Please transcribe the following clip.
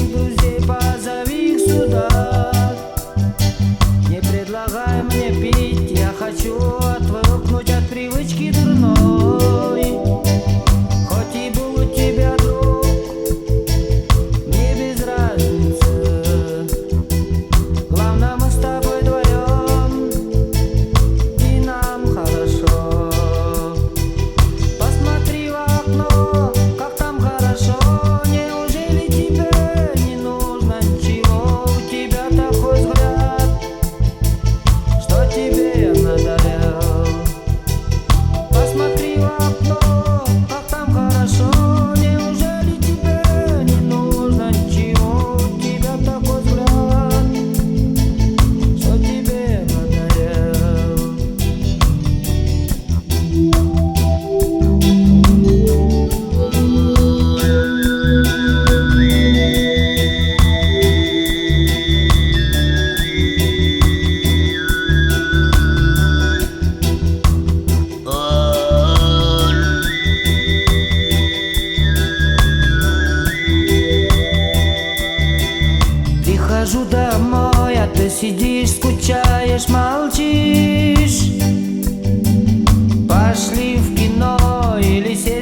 Своих друзей позови их сюда. Не предлагай мне пить, я хочу отвыкнуть от привычки дурной. Хоть и был у тебя друг, мне без разницы. Главное, мы с тобой вдвоем, и нам хорошо. Посмотри в окно, как там хорошо. Неужели тебе не нужно ничего? У тебя такой взгляд, что тебе надоел. Посмотри в окно, как там хорошо. Неужели тебе не нужно ничего? У тебя такой взгляд, что тебе надоел. Прихожу домой, а ты сидишь, скучаешь, молчишь. Пошли в кино или сериал.